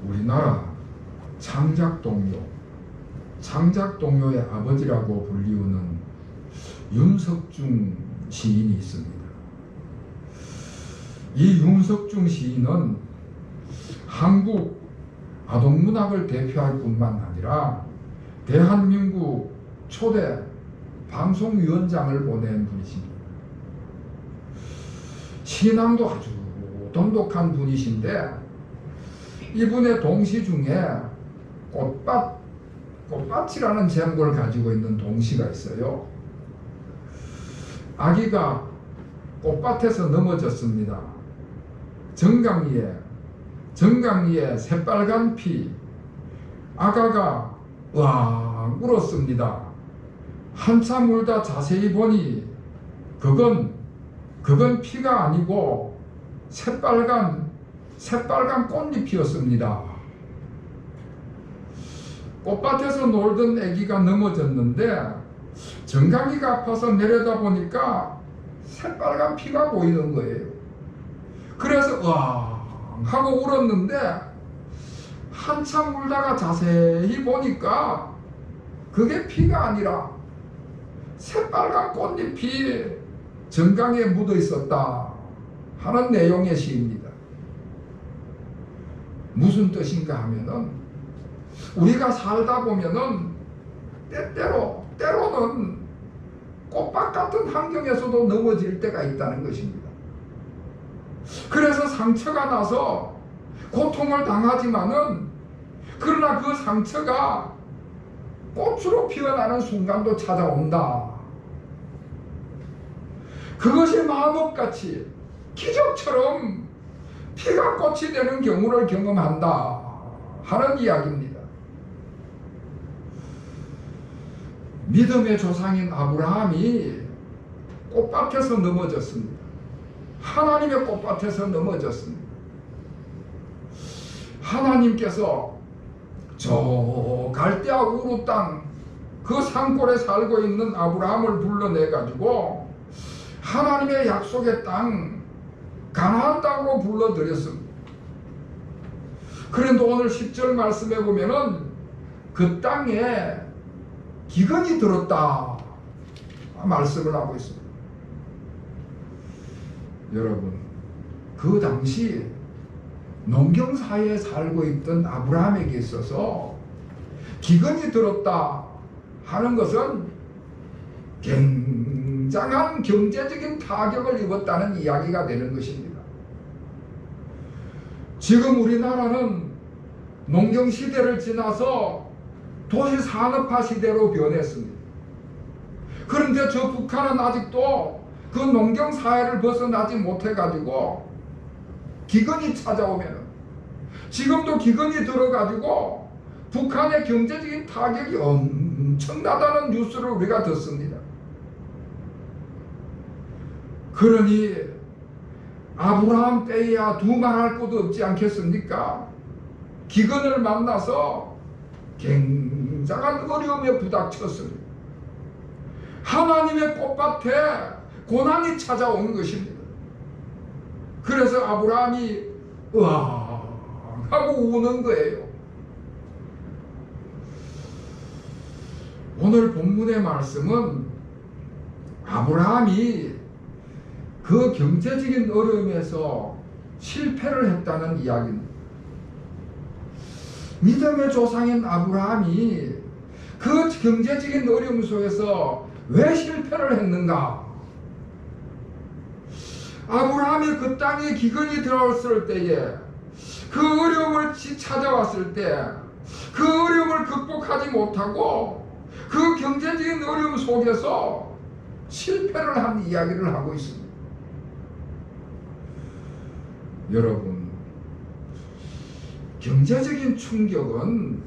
우리나라 창작동요의 아버지라고 불리우는 윤석중 시인이 있습니다. 이 윤석중 시인은 한국 아동문학을 대표할 뿐만 아니라 대한민국 초대 방송위원장을 보낸 분이십니다. 신앙도 아주 돈독한 분이신데 이분의 동시 중에 꽃밭이라는 제목을 가지고 있는 동시가 있어요. 아기가 꽃밭에서 넘어졌습니다. 정강이에 새빨간 피. 아가가 으악 울었습니다. 한참 울다 자세히 보니 그건 피가 아니고 새빨간 꽃잎이었습니다. 꽃밭에서 놀던 아기가 넘어졌는데 정강이가 아파서 내려다보니까 새빨간 피가 보이는 거예요. 그래서 으악 하고 울었는데 한참 울다가 자세히 보니까 그게 피가 아니라 새빨간 꽃잎이 정강이에 묻어 있었다 하는 내용의 시입니다. 무슨 뜻인가 하면은 우리가 살다 보면은 때로는 꽃밭 같은 환경에서도 넘어질 때가 있다는 것입니다. 그래서 상처가 나서 고통을 당하지만은 그러나 그 상처가 꽃으로 피어나는 순간도 찾아온다. 그것이 마법같이 기적처럼 피가 꽃이 되는 경우를 경험한다 하는 이야기입니다. 믿음의 조상인 아브라함이 꽃밭에서 넘어졌습니다. 하나님의 꽃밭에서 넘어졌습니다. 하나님께서 저 갈대아 우루 땅 그 산골에 살고 있는 아브라함을 불러내가지고 하나님의 약속의 땅 가나안 땅으로 불러들였습니다. 그런데 오늘 10절 말씀에 보면은 그 땅에 기근이 들었다 말씀을 하고 있습니다. 여러분, 그 당시 농경사회에 살고 있던 아브라함에게 있어서 기근이 들었다 하는 것은 굉장한 경제적인 타격을 입었다는 이야기가 되는 것입니다. 지금 우리나라는 농경시대를 지나서 도시산업화 시대로 변했습니다. 그런데 저 북한은 아직도 그 농경사회를 벗어나지 못해가지고 기근이 찾아오면 지금도 기근이 들어가지고 북한의 경제적인 타격이 엄청나다는 뉴스를 우리가 듣습니다. 그러니 아브라함 때에야 두말할 것도 없지 않겠습니까? 기근을 만나서 굉장한 어려움에 부닥쳤습니다. 하나님의 꽃밭에 고난이 찾아온 것입니다. 그래서 아브라함이 으아 하고 우는 거예요. 오늘 본문의 말씀은 아브라함이 그 경제적인 어려움에서 실패를 했다는 이야기입니다. 믿음의 조상인 아브라함이 그 경제적인 어려움 속에서 왜 실패를 했는가? 아브라함이 그 땅에 기근이 들어왔을 때에 그 어려움을 찾아왔을 때 그 어려움을 극복하지 못하고 그 경제적인 어려움 속에서 실패를 한 이야기를 하고 있습니다. 여러분, 경제적인 충격은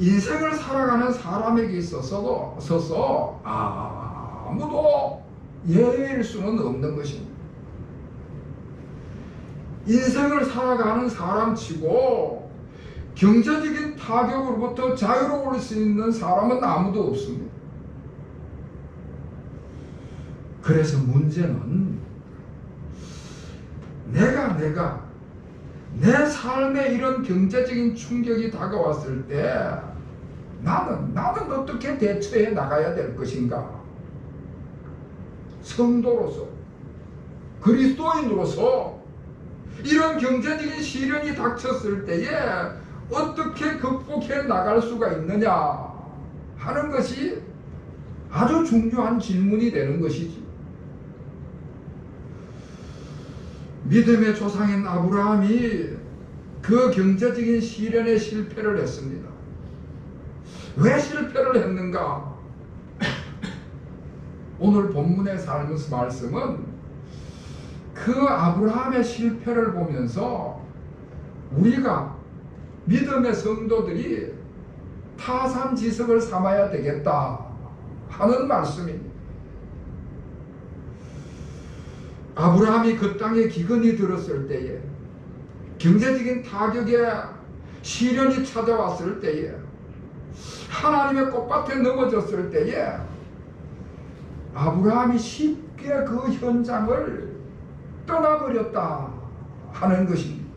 인생을 살아가는 사람에게 있어서 아무도 예외일 수는 없는 것입니다. 인생을 살아가는 사람치고 경제적인 타격으로부터 자유로울 수 있는 사람은 아무도 없습니다. 그래서 문제는 내가 내 삶에 이런 경제적인 충격이 다가왔을 때 나는 어떻게 대처해 나가야 될 것인가? 성도로서, 그리스도인으로서 이런 경제적인 시련이 닥쳤을 때에 어떻게 극복해 나갈 수가 있느냐 하는 것이 아주 중요한 질문이 되는 것이지. 믿음의 조상인 아브라함이 그 경제적인 시련에 실패를 했습니다. 왜 실패를 했는가? 오늘 본문의 말씀은 그 아브라함의 실패를 보면서 우리가 믿음의 성도들이 타산지석을 삼아야 되겠다 하는 말씀입니다. 아브라함이 그 땅에 기근이 들었을 때에, 경제적인 타격에 시련이 찾아왔을 때에, 하나님의 꽃밭에 넘어졌을 때에 아브라함이 쉽게 그 현장을 떠나버렸다 하는 것입니다.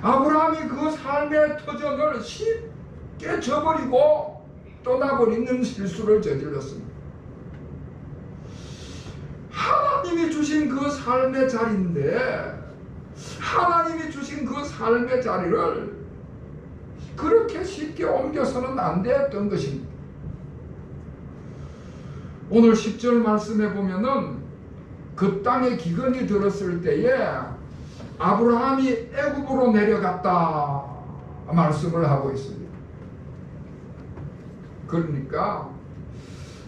아브라함이 그 삶의 터전을 쉽게 저버리고 떠나버리는 실수를 저질렀습니다. 하나님이 주신 그 삶의 자리인데, 하나님이 주신 그 삶의 자리를 그렇게 쉽게 옮겨서는 안 되었던 것입니다. 오늘 10절 말씀에 보면은 그 땅에 기근이 들었을 때에 아브라함이 애굽으로 내려갔다 말씀을 하고 있습니다. 그러니까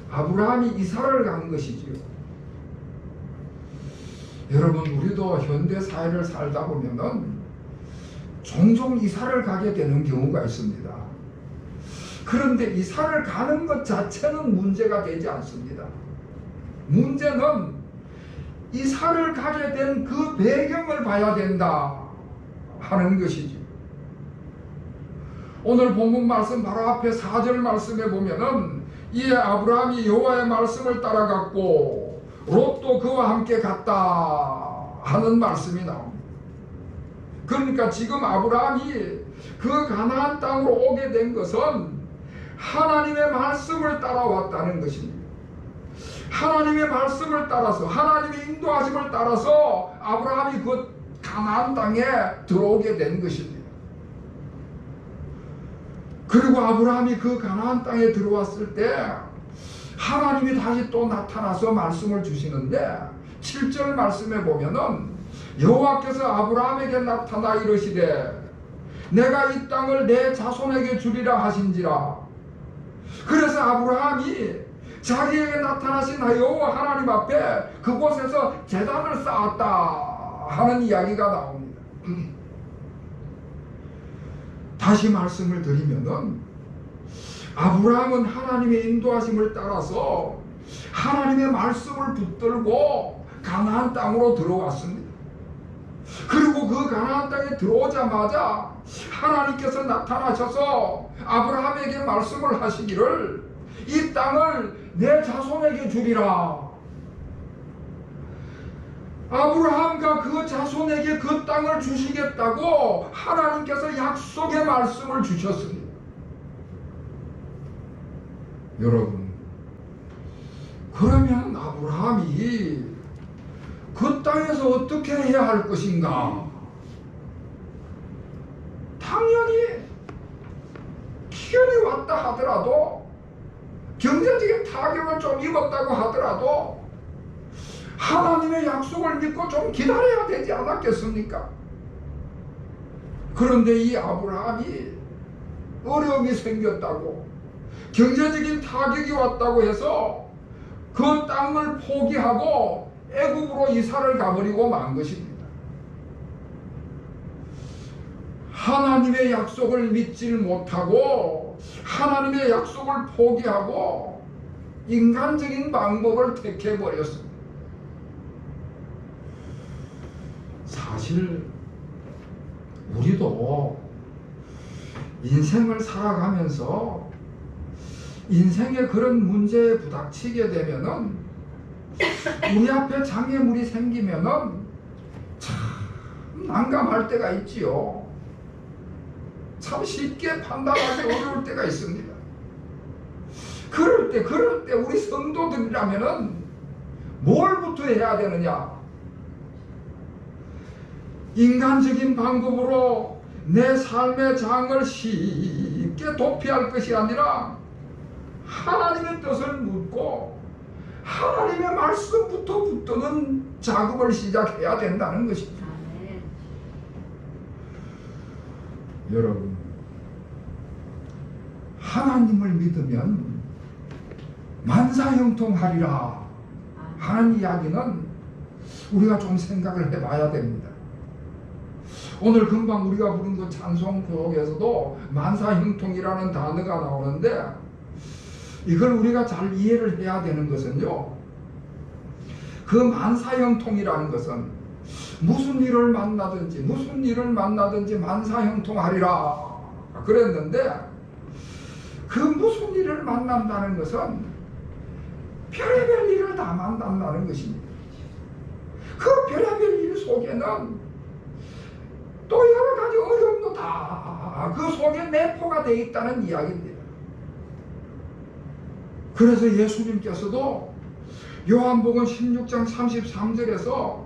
아브라함이 이사를 간 것이지요. 여러분, 우리도 현대 사회를 살다 보면은 종종 이사를 가게 되는 경우가 있습니다. 그런데 이사를 가는 것 자체는 문제가 되지 않습니다. 문제는 이사를 가게 된 그 배경을 봐야 된다 하는 것이지. 오늘 본문 말씀 바로 앞에 4절 말씀에 보면은 이에 아브라함이 여호와의 말씀을 따라갔고 롯도 그와 함께 갔다 하는 말씀이 나옵니다. 그러니까 지금 아브라함이 그 가나안 땅으로 오게 된 것은 하나님의 말씀을 따라왔다는 것입니다. 하나님의 말씀을 따라서, 하나님의 인도하심을 따라서 아브라함이 그 가나안 땅에 들어오게 된 것입니다. 그리고 아브라함이 그 가나안 땅에 들어왔을 때 하나님이 다시 또 나타나서 말씀을 주시는데 7절 말씀에 보면은 여호와께서 아브라함에게 나타나 이르시되 내가 이 땅을 내 자손에게 주리라 하신지라. 그래서 아브라함이 자기에게 나타나신 여호와 하나님 앞에 그곳에서 제단을 쌓았다 하는 이야기가 나옵니다. 다시 말씀을 드리면은 아브라함은 하나님의 인도하심을 따라서 하나님의 말씀을 붙들고 가나안 땅으로 들어왔습니다. 그리고 그 가나안 땅에 들어오자마자 하나님께서 나타나셔서 아브라함에게 말씀을 하시기를 이 땅을 내 자손에게 주리라. 아브라함과 그 자손에게 그 땅을 주시겠다고 하나님께서 약속의 말씀을 주셨습니다. 여러분, 그러면 아브라함이 그 땅에서 어떻게 해야 할 것인가? 당연히 기근이 왔다 하더라도, 경제적인 타격을 좀 입었다고 하더라도 하나님의 약속을 믿고 좀 기다려야 되지 않았겠습니까? 그런데 이 아브라함이 어려움이 생겼다고, 경제적인 타격이 왔다고 해서 그 땅을 포기하고 애굽으로 이사를 가버리고 만 것입니다. 하나님의 약속을 믿질 못하고 하나님의 약속을 포기하고 인간적인 방법을 택해버렸습니다. 사실 우리도 인생을 살아가면서 인생의 그런 문제에 부닥치게 되면은, 우리 앞에 장애물이 생기면은 참 난감할 때가 있지요. 참 쉽게 판단하기 어려울 때가 있습니다. 그럴 때 우리 성도들이라면은 뭘부터 해야 되느냐? 인간적인 방법으로 내 삶의 장을 쉽게 도피할 것이 아니라 하나님의 뜻을 묻고 하나님의 말씀부터 붙드는 작업을 시작해야 된다는 것입니다. 여러분, 하나님을 믿으면 만사형통하리라 하는 이야기는 우리가 좀 생각을 해봐야 됩니다. 오늘 금방 우리가 부른 그 찬송 속에서도 만사형통이라는 단어가 나오는데, 이걸 우리가 잘 이해를 해야 되는 것은요, 그 만사형통이라는 것은 무슨 일을 만나든지 만사형통하리라 그랬는데, 그 무슨 일을 만난다는 것은 별의별 일을 다 만난다는 것입니다. 그 별의별 일 속에는 또 여러 가지 어려움도 다 그 속에 내포가 되어 있다는 이야기입니다. 그래서 예수님께서도 요한복음 16장 33절에서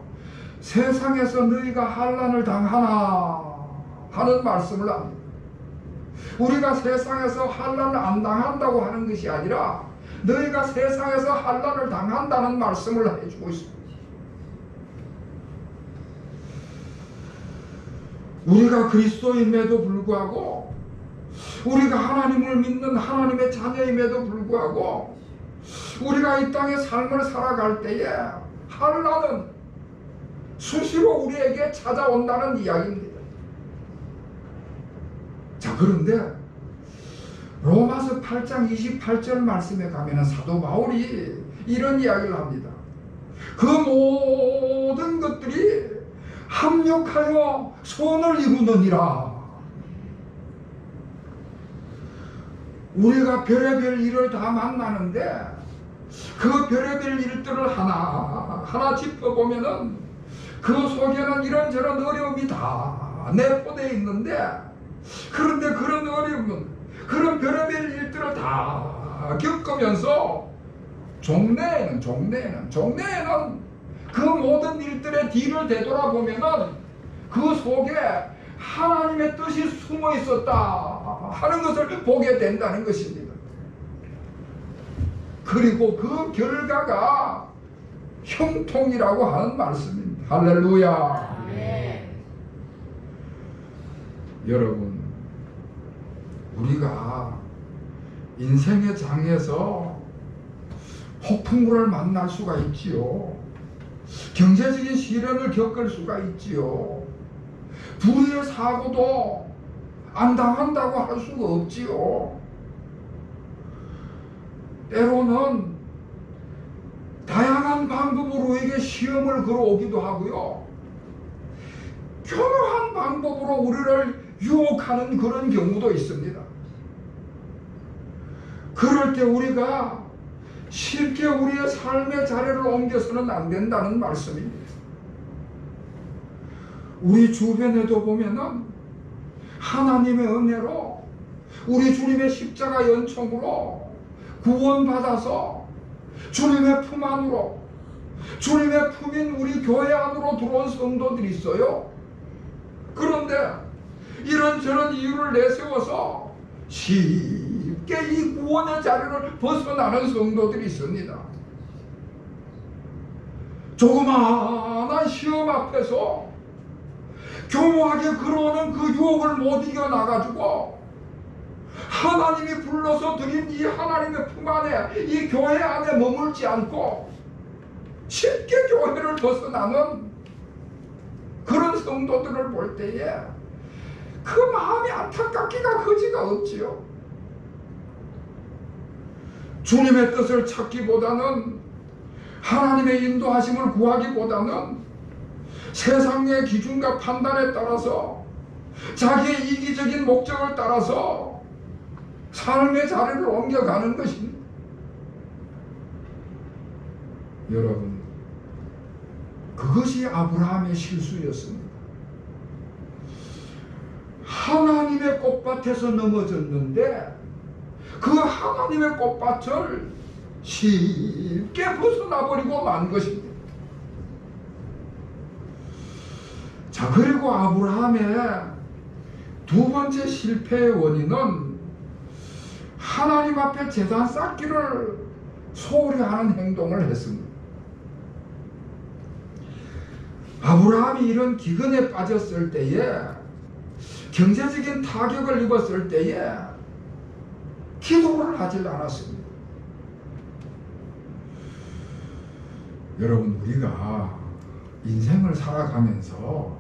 세상에서 너희가 환난을 당하나 하는 말씀을 합니다. 우리가 세상에서 환난을 안 당한다고 하는 것이 아니라 너희가 세상에서 환난을 당한다는 말씀을 해주고 있습니다. 우리가 그리스도임에도 불구하고, 우리가 하나님을 믿는 하나님의 자녀임에도 불구하고, 우리가 이 땅의 삶을 살아갈 때에 환난은 수시로 우리에게 찾아온다는 이야기입니다. 자, 그런데 로마서 8장 28절 말씀에 가면 사도 바울이 이런 이야기를 합니다. 그 모든 것들이 합력하여 선을 이루느니라. 우리가 별의별 일을 다 만나는데 그 별의별 일들을 하나하나 짚어보면은 그 속에는 이런저런 어려움이 다 내포되어 있는데, 그런데 그런 어려움은, 그런 별의별 일들을 다 겪으면서 종래에는 그 모든 일들의 뒤를 되돌아보면은 그 속에 하나님의 뜻이 숨어 있었다 하는 것을 보게 된다는 것입니다. 그리고 그 결과가 형통이라고 하는 말씀입니다. 할렐루야. 여러분, 우리가 인생의 장에서 폭풍우를 만날 수가 있지요. 경제적인 시련을 겪을 수가 있지요. 불의의 사고도 안 당한다고 할 수가 없지요. 때로는 다양한 방법으로 우리에게 시험을 걸어오기도 하고요, 교묘한 방법으로 우리를 유혹하는 그런 경우도 있습니다. 그럴 때 우리가 쉽게 우리의 삶의 자리를 옮겨서는 안 된다는 말씀입니다. 우리 주변에도 보면은 하나님의 은혜로 우리 주님의 십자가 연총으로 구원받아서 주님의 품 안으로, 주님의 품인 우리 교회 안으로 들어온 성도들이 있어요. 그런데 이런저런 이유를 내세워서 쉽게 이 구원의 자리를 벗어나는 성도들이 있습니다. 조그마한 시험 앞에서 교묘하게 걸어오는 그 유혹을 못 이겨나가지고 하나님이 불러서 드린 이 하나님의 품 안에, 이 교회 안에 머물지 않고 쉽게 교회를 벗어나는 그런 성도들을 볼 때에 그 마음이 안타깝기가 거지가 없지요. 주님의 뜻을 찾기보다는, 하나님의 인도하심을 구하기보다는 세상의 기준과 판단에 따라서, 자기의 이기적인 목적을 따라서 삶의 자리를 옮겨가는 것입니다. 여러분, 그것이 아브라함의 실수였습니다. 하나님의 꽃밭에서 넘어졌는데 그 하나님의 꽃밭을 쉽게 벗어나버리고 만 것입니다. 자, 그리고 아브라함의 두 번째 실패의 원인은 하나님 앞에 제단 쌓기를 소홀히 하는 행동을 했습니다. 아브라함이 이런 기근에 빠졌을 때에, 경제적인 타격을 입었을 때에 기도를 하지 않았습니다. 여러분, 우리가 인생을 살아가면서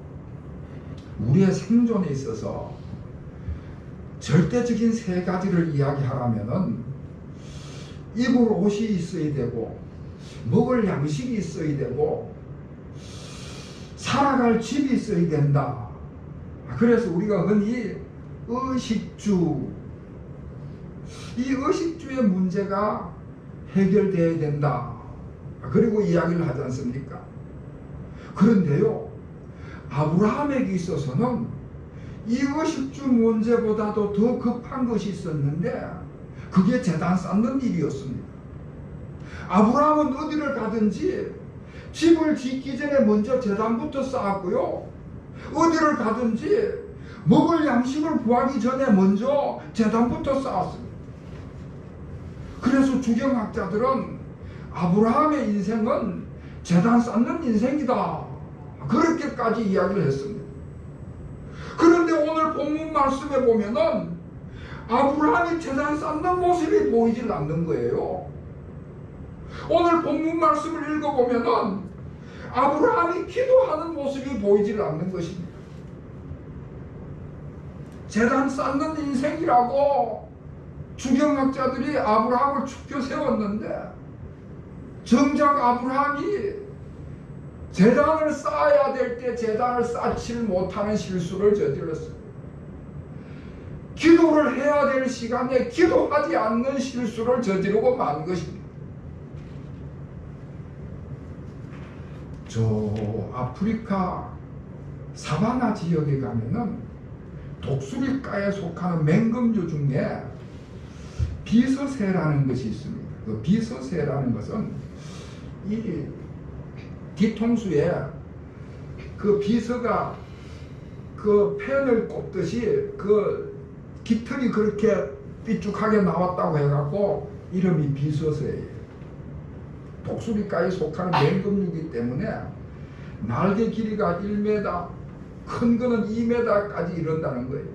우리의 생존에 있어서 절대적인 세 가지를 이야기하라면은 입을 옷이 있어야 되고, 먹을 양식이 있어야 되고, 살아갈 집이 있어야 된다. 그래서 우리가 흔히 의식주, 이 의식주의 문제가 해결되어야 된다. 그리고 이야기를 하지 않습니까? 그런데요, 아브라함에게 있어서는 이 의식주 문제보다도 더 급한 것이 있었는데, 그게 제단 쌓는 일이었습니다. 아브라함은 어디를 가든지 집을 짓기 전에 먼저 제단부터 쌓았고요, 어디를 가든지 먹을 양식을 구하기 전에 먼저 제단부터 쌓았습니다. 그래서 주경학자들은 아브라함의 인생은 제단 쌓는 인생이다, 그렇게까지 이야기를 했습니다. 그런데 오늘 본문 말씀에 보면은 아브라함이 제단 쌓는 모습이 보이질 않는 거예요. 오늘 본문 말씀을 읽어보면은 아브라함이 기도하는 모습이 보이질 않는 것입니다. 제단 쌓는 인생이라고 주경학자들이 아브라함을 축켜 세웠는데, 정작 아브라함이 제단을 쌓아야 될 때 제단을 쌓지를 못하는 실수를 저질렀습니다. 기도를 해야 될 시간에 기도하지 않는 실수를 저지르고 만 것입니다. 저 아프리카 사바나 지역에 가면은 독수리과에 속하는 맹금류 중에 비서새라는 것이 있습니다. 그 비서새라는 것은 이 뒤통수에 그 비서가 그 펜을 꼽듯이 그 깃털이 그렇게 삐죽하게 나왔다고 해갖고 이름이 비서새예요. 독수리과에 속하는 맹금류이기 때문에 날개 길이가 1m, 큰 거는 2m까지 이른다는 거예요.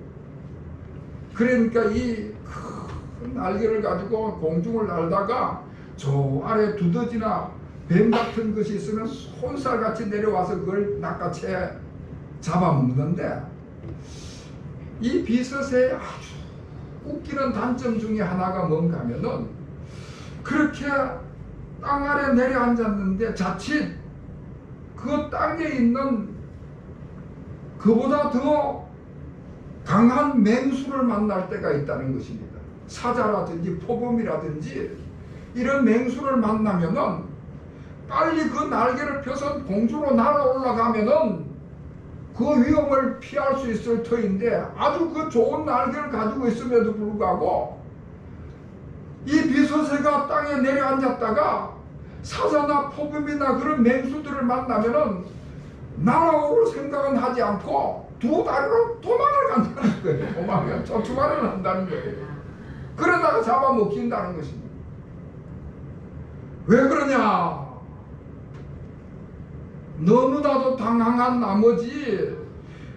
그러니까 이 큰 날개를 가지고 공중을 날다가 저 아래 두더지나 뱀 같은 것이 있으면 손살같이 내려와서 그걸 낚아채 잡아먹는데, 이 비서새의 아주 웃기는 단점 중에 하나가 뭔가 하면은, 그렇게 땅 아래 내려앉았는데 자칫 그 땅에 있는 그보다 더 강한 맹수를 만날 때가 있다는 것입니다. 사자라든지 포범이라든지 이런 맹수를 만나면은 빨리 그 날개를 펴서 공중으로 날아 올라가면은 그 위험을 피할 수 있을 터인데, 아주 그 좋은 날개를 가지고 있음에도 불구하고 이 비서새가 땅에 내려앉았다가 사자나 포범이나 그런 맹수들을 만나면은 날아올 생각은 하지 않고 두 다리로 도망을 간다는 거예요. 도망을, 쫓아가려 한다는 거예요. 그러다가 잡아먹힌다는 것입니다. 왜 그러냐? 너무나도 당황한 나머지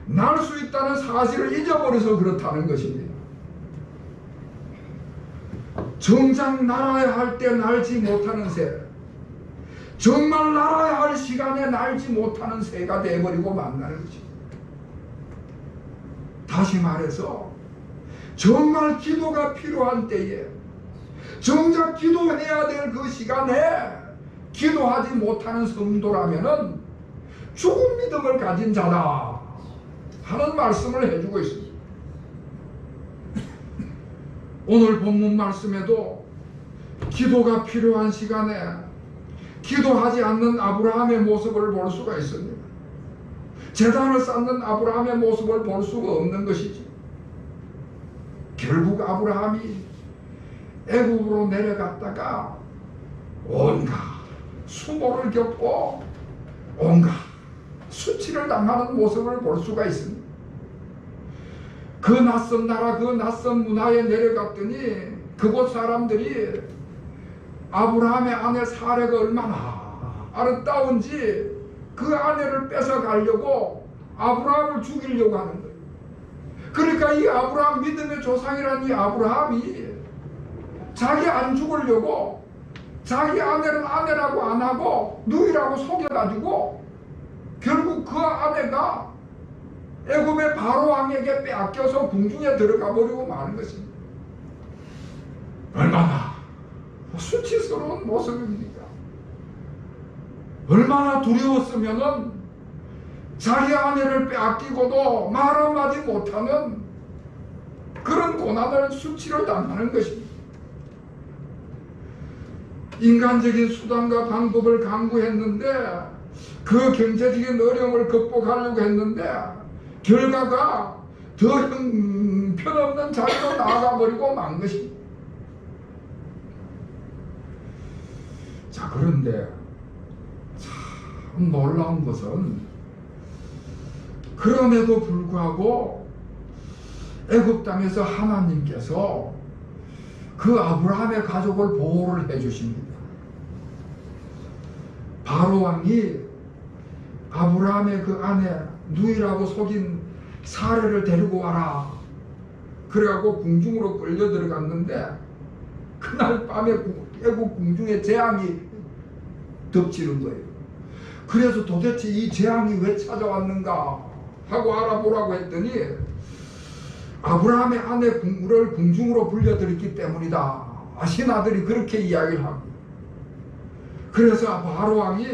날 수 있다는 사실을 잊어버려서 그렇다는 것입니다. 정작 날아야 할 때 날지 못하는 새, 정말 날아야 할 시간에 날지 못하는 새가 되어버리고 만나는 것입니다. 다시 말해서 정말 기도가 필요한 때에, 정작 기도해야 될 그 시간에 기도하지 못하는 성도라면은 죽은 믿음을 가진 자다 하는 말씀을 해주고 있습니다. 오늘 본문 말씀에도 기도가 필요한 시간에 기도하지 않는 아브라함의 모습을 볼 수가 있습니다. 제단을 쌓는 아브라함의 모습을 볼 수가 없는 것이지. 결국 아브라함이 애굽으로 내려갔다가 온갖 수모를 겪고 온갖 수치를 당하는 모습을 볼 수가 있습니다. 그 낯선 나라, 그 낯선 문화에 내려갔더니 그곳 사람들이 아브라함의 아내 사레가 얼마나 아름다운지 그 아내를 뺏어가려고 아브라함을 죽이려고 하는 거예요. 그러니까 이 아브라함, 믿음의 조상이라는 이 아브라함이 자기 안 죽으려고 자기 아내는 아내라고 안 하고 누이라고 속여가지고 결국 그 아내가 애굽의 바로 왕에게 빼앗겨서 궁중에 들어가 버리고 마는 것입니다. 얼마나 수치스러운 모습입니까? 얼마나 두려웠으면은 자기 아내를 빼앗기고도 말 한마디 못하는 그런 고난을, 수치를 당하는 것입니다. 인간적인 수단과 방법을 강구했는데 그 경제적인 어려움을 극복하려고 했는데 결과가 더 형편없는 자리로 나아가버리고 만 것입니다. 자, 그런데 참 놀라운 것은 그럼에도 불구하고 애굽 땅에서 하나님께서 그 아브라함의 가족을 보호를 해주십니다. 바로 왕이 아브라함의 그 아내 누이라고 속인 사레를 데리고 와라. 그래갖고 궁중으로 끌려 들어갔는데 그날 밤에 애굽 궁중에 재앙이 덮치는 거예요. 그래서 도대체 이 재앙이 왜 찾아왔는가 하고 알아보라고 했더니 아브라함의 아내를 궁중으로 불려들였기 때문이다. 신하들이 그렇게 이야기를 합니다. 그래서 바로 왕이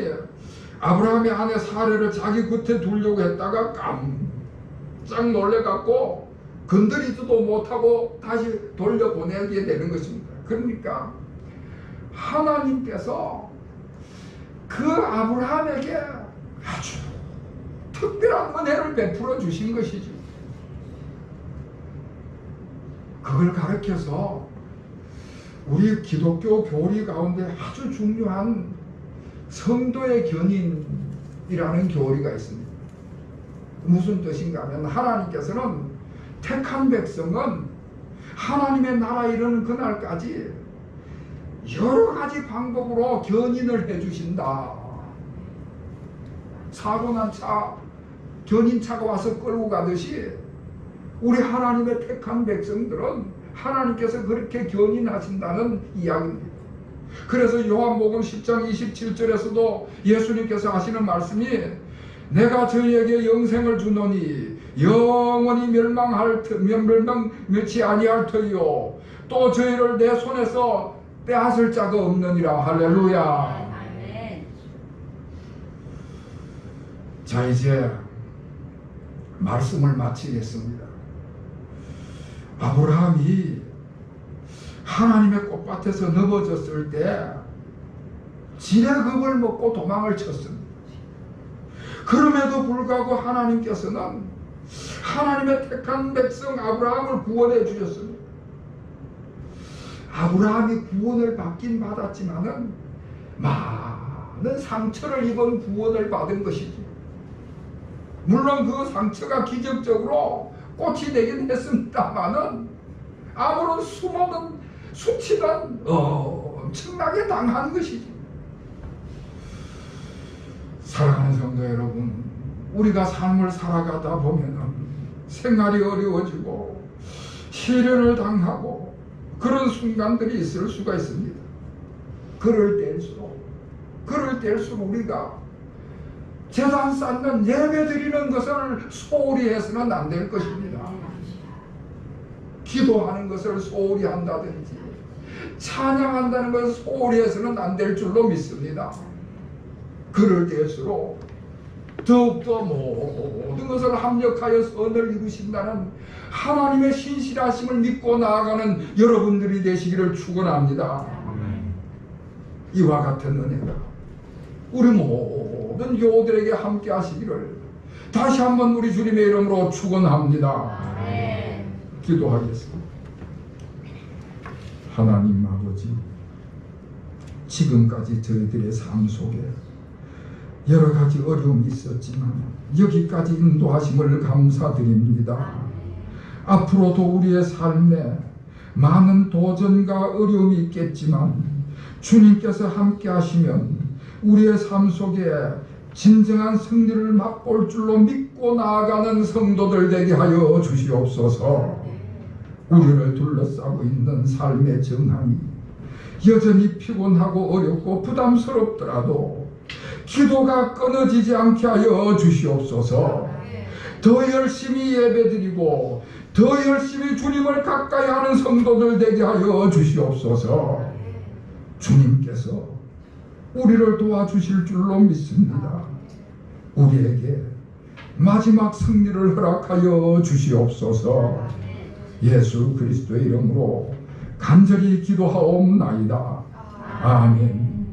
아브라함의 아내 사레를 자기 곁에 두려고 했다가 깜짝 놀래갖고 건드리지도 못하고 다시 돌려보내게 되는 것입니다. 그러니까 하나님께서 그 아브라함에게 아주 특별한 은혜를 베풀어 주신 것이죠. 그걸 가르쳐서 우리 기독교 교리 가운데 아주 중요한 성도의 견인이라는 교리가 있습니다. 무슨 뜻인가 하면 하나님께서는 택한 백성은 하나님의 나라에 이르는 그날까지 여러 가지 방법으로 견인을 해주신다. 사고난 차, 견인차가 와서 끌고 가듯이 우리 하나님의 택한 백성들은 하나님께서 그렇게 견인하신다는 이야기입니다. 그래서 요한복음 10장 27절에서도 예수님께서 하시는 말씀이 내가 저희에게 영생을 주노니 영원히 멸망치 아니할 터이요 또 저희를 내 손에서 빼앗을 자가 없느니라. 할렐루야. 자, 이제 말씀을 마치겠습니다. 아브라함이 하나님의 꽃밭에서 넘어졌을 때 지레급을 먹고 도망을 쳤습니다. 그럼에도 불구하고 하나님께서는 하나님의 택한 백성 아브라함을 구원해 주셨습니다. 아브라함이 구원을 받긴 받았지만은 많은 상처를 입은 구원을 받은 것이지. 물론 그 상처가 기적적으로 꽃이 되긴 했습니다만은 아무런 수모든 수치든 엄청나게 당한 것이지. 사랑하는 성도 여러분, 우리가 삶을 살아가다 보면은 생활이 어려워지고 시련을 당하고 그런 순간들이 있을 수가 있습니다. 그럴 때일수록 우리가 제단 쌓는 예배 드리는 것을 소홀히 해서는 안 될 것입니다. 기도하는 것을 소홀히 한다든지 찬양한다는 것을 소홀히 해서는 안 될 줄로 믿습니다. 그럴 때일수록 더욱더 모든 것을 합력하여 선을 이루신다는 하나님의 신실하심을 믿고 나아가는 여러분들이 되시기를 축원합니다. 이와 같은 은혜가 우리 모든 교우들에게 함께 하시기를 다시 한번 우리 주님의 이름으로 축원합니다. 기도하겠습니다. 하나님 아버지, 지금까지 저희들의 삶 속에 여러 가지 어려움이 있었지만 여기까지 인도하심을 감사드립니다. 앞으로도 우리의 삶에 많은 도전과 어려움이 있겠지만 주님께서 함께 하시면 우리의 삶 속에 진정한 승리를 맛볼 줄로 믿고 나아가는 성도들 되게 하여 주시옵소서. 우리를 둘러싸고 있는 삶의 정황이 여전히 피곤하고 어렵고 부담스럽더라도 기도가 끊어지지 않게 하여 주시옵소서. 더 열심히 예배드리고 더 열심히 주님을 가까이 하는 성도들 되게 하여 주시옵소서. 주님께서 우리를 도와주실 줄로 믿습니다. 우리에게 마지막 승리를 허락하여 주시옵소서. 예수 그리스도의 이름으로 간절히 기도하옵나이다. 아멘.